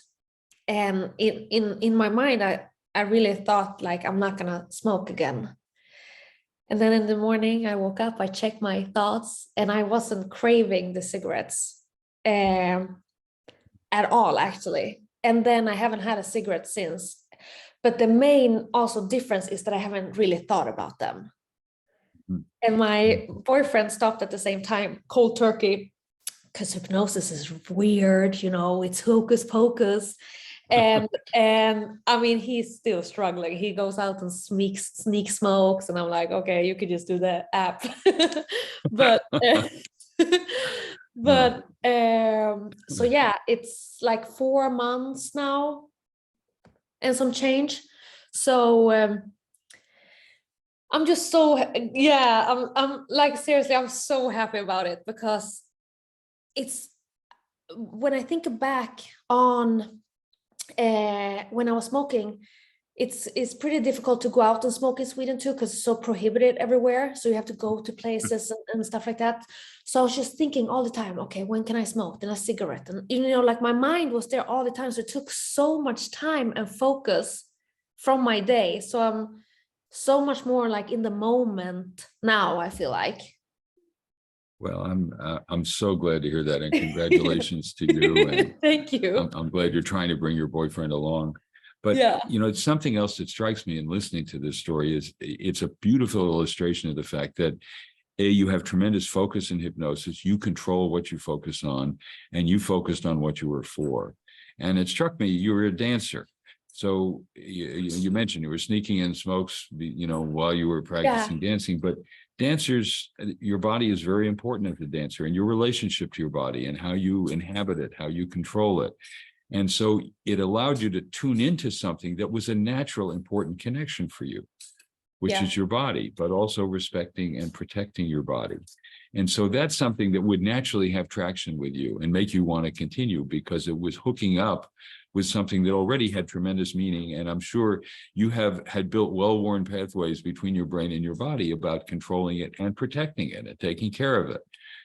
And in my mind, I really thought, like, I'm not going to smoke again. And then in the morning I woke up, I checked my thoughts, and I wasn't craving the cigarettes at all, actually. And then I haven't had a cigarette since. But the main also difference is that I haven't really thought about them. And my boyfriend stopped at the same time, cold turkey, because hypnosis is weird, it's hocus pocus. And I mean, he's still struggling. He goes out and sneak smokes, and I'm like, okay, you could just do the app. But so yeah, it's like 4 months now and some change. So I'm just so, I'm like, seriously, I'm so happy about it, because it's, when I think back on when I was smoking, it's pretty difficult to go out and smoke in Sweden too, because it's so prohibited everywhere. So you have to go to places and stuff like that. So I was just thinking all the time, okay, when can I smoke? Then a cigarette. And like, my mind was there all the time. So it took so much time and focus from my day. So I'm so much more like in the moment now, I feel like. Well, I'm so glad to hear that, and congratulations to you. And thank you. I'm glad you're trying to bring your boyfriend along. But it's something else that strikes me in listening to this story is it's a beautiful illustration of the fact that you have tremendous focus in hypnosis. You control what you focus on, and you focused on what you were for. And it struck me, you were a dancer. So you mentioned you were sneaking in smokes, while you were practicing dancing, but dancers, your body is very important as a dancer, and your relationship to your body and how you inhabit it, how you control it. And so it allowed you to tune into something that was a natural, important connection for you, which is your body, but also respecting and protecting your body. And so that's something that would naturally have traction with you and make you want to continue, because it was hooking up with something that already had tremendous meaning. And I'm sure you had built well-worn pathways between your brain and your body about controlling it and protecting it and taking care of it.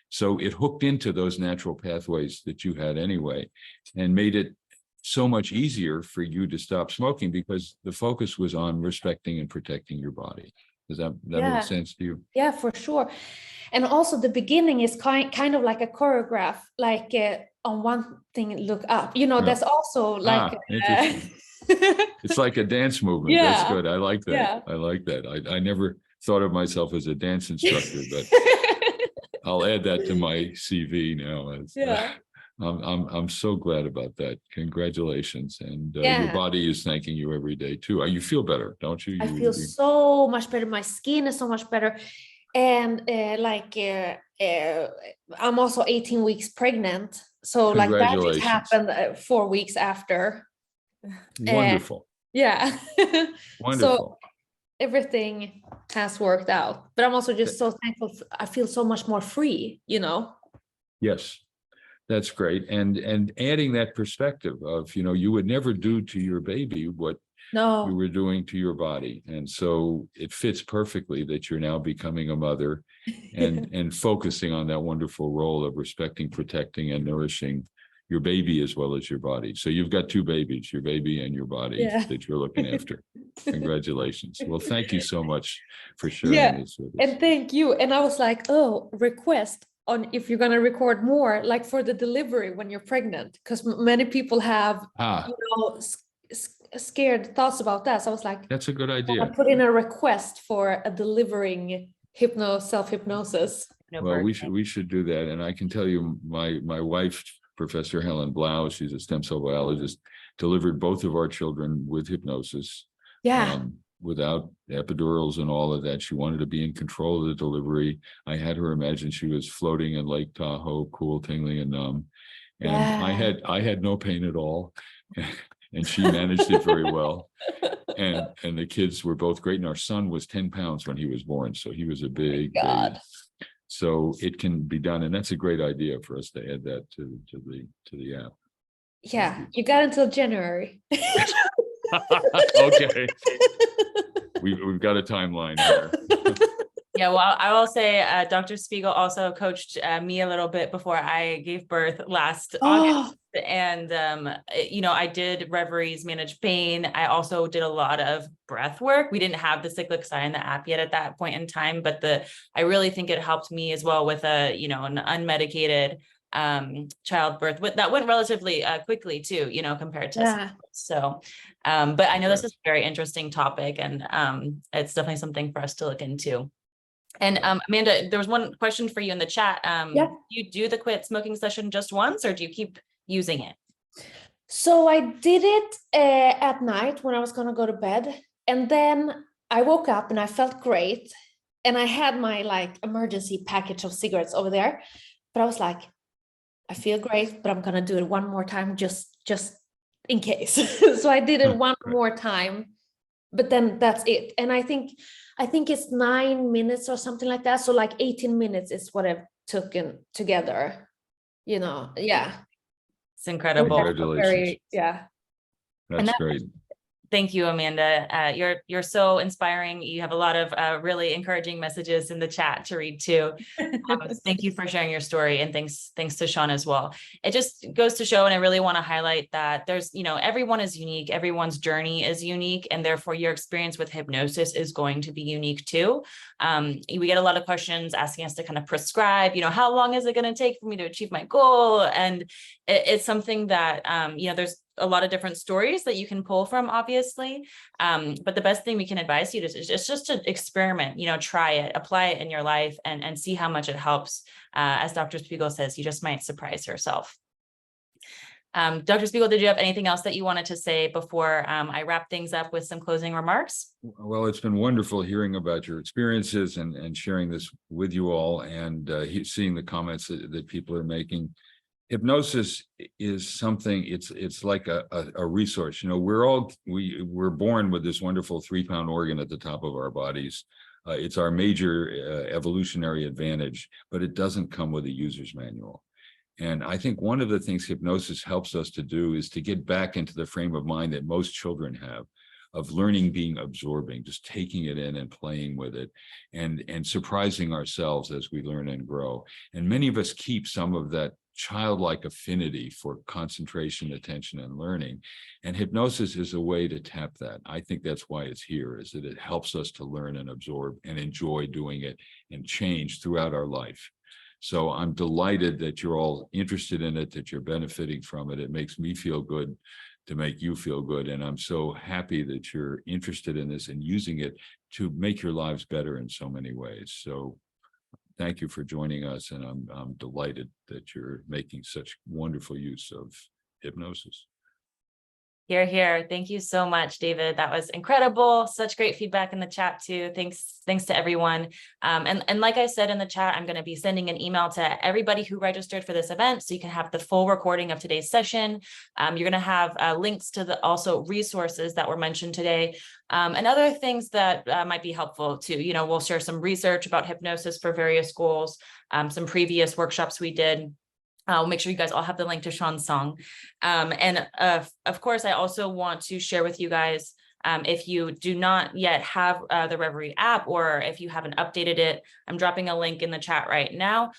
So it hooked into those natural pathways that you had anyway, and made it so much easier for you to stop smoking, because the focus was on respecting and protecting your body. Does that make sense to you? Yeah, for sure. And also the beginning is kind of like a choreograph, like on one thing, look up, there's also like interesting. It's like a dance movement. That's good. I like that. I like that. I never thought of myself as a dance instructor, but I'll add that to my CV now. I'm so glad about that. Congratulations. And your body is thanking you every day too. You feel better, don't you? I feel so much better. My skin is so much better. And I'm also 18 weeks pregnant. So like that just happened 4 weeks after. Wonderful. So Wonderful. everything has worked out. But I'm also just so thankful. I feel so much more free, Yes. That's great. And adding that perspective of, you would never do to your baby what you were doing to your body. And so it fits perfectly that you're now becoming a mother and focusing on that wonderful role of respecting, protecting, and nourishing your baby as well as your body. So you've got two babies, your baby and your body that you're looking after. Congratulations. Well, thank you so much for sharing this with us. And thank you. And I was like, request on if you're going to record more, like for the delivery when you're pregnant, because many people have scared thoughts about that. So I was like, that's a good idea. I put in a request for a delivering self-hypnosis. Well, we should do that. And I can tell you, my wife, Professor Helen Blau, she's a stem cell biologist, delivered both of our children with hypnosis. Yeah. Without epidurals and all of that. She wanted to be in control of the delivery. I had her imagine she was floating in Lake Tahoe, cool, tingling, and numb. And Yeah. I had no pain at all. And she managed it very well. And the kids were both great. And our son was 10 pounds when he was born. So he was a big baby. So it can be done. And that's a great idea for us to add that to the app. Yeah, you got until January. Okay. We've got a timeline here. Yeah, well, I will say Dr. Spiegel also coached me a little bit before I gave birth last August. And, I did Reveri's Managed Pain. I also did a lot of breath work. We didn't have the cyclic sigh in the app yet at that point in time, but I really think it helped me as well with an unmedicated childbirth that went relatively quickly too, compared to so but I know this is a very interesting topic, and it's definitely something for us to look into. And Amanda, there was one question for you in the chat. Do you do the quit smoking session just once, or do you keep using it? So I did it at night when I was going to go to bed, and then I woke up and I felt great, and I had my emergency package of cigarettes over there, but I was like, I feel great, but I'm gonna do it one more time just in case. So I did it one more time, but then that's it. And I think it's 9 minutes or something like that. So 18 minutes is what I've taken together. Yeah. It's incredible. Congratulations. That's And great. Thank you, Amanda. You're so inspiring. You have a lot of really encouraging messages in the chat to read too. Thank you for sharing your story, and thanks to Shawn as well. It just goes to show, and I really want to highlight that there's, everyone is unique, everyone's journey is unique, and therefore your experience with hypnosis is going to be unique too. We get a lot of questions asking us to kind of prescribe, how long is it going to take for me to achieve my goal? And it's something that, there's a lot of different stories that you can pull from, obviously. But the best thing we can advise you is just to experiment, try it, apply it in your life, and see how much it helps. As Dr. Spiegel says, you just might surprise yourself. Dr. Spiegel, did you have anything else that you wanted to say before I wrap things up with some closing remarks? Well, it's been wonderful hearing about your experiences and sharing this with you all, and seeing the comments that people are making. Hypnosis is something, it's like a resource. We're born with this wonderful 3-pound organ at the top of our bodies. It's our major evolutionary advantage, but it doesn't come with a user's manual. And I think one of the things hypnosis helps us to do is to get back into the frame of mind that most children have, of learning being absorbing, just taking it in and playing with it, and surprising ourselves as we learn and grow. And many of us keep some of that childlike affinity for concentration, attention, and learning. And hypnosis is a way to tap that. I think that's why it's here, is that it helps us to learn and absorb and enjoy doing it and change throughout our life. So I'm delighted that you're all interested in it, that you're benefiting from it. It makes me feel good to make you feel good. And I'm so happy that you're interested in this and using it to make your lives better in so many ways. So thank you for joining us, and I'm delighted that you're making such wonderful use of hypnosis. Hear, hear. Thank you so much, David. That was incredible. Such great feedback in the chat too. Thanks to everyone. And like I said in the chat, I'm going to be sending an email to everybody who registered for this event, so you can have the full recording of today's session. You're going to have links to the also resources that were mentioned today, and other things that might be helpful too. We'll share some research about hypnosis for various goals, some previous workshops we did. I'll make sure you guys all have the link to Shawn's song. And of course, I also want to share with you guys, if you do not yet have the Reveri app, or if you haven't updated it, I'm dropping a link in the chat right now.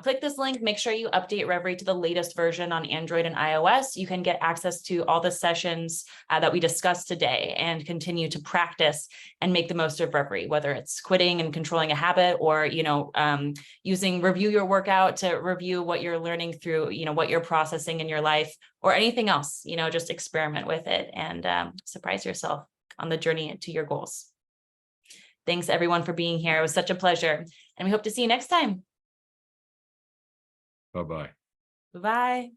Click this link, make sure you update Reveri to the latest version on Android and iOS. You can get access to all the sessions that we discussed today and continue to practice and make the most of Reveri, whether it's quitting and controlling a habit, or, using review your workout to review what you're learning through, what you're processing in your life, or anything else, just experiment with it and surprise yourself on the journey to your goals. Thanks everyone for being here. It was such a pleasure. And we hope to see you next time. Bye-bye. Bye.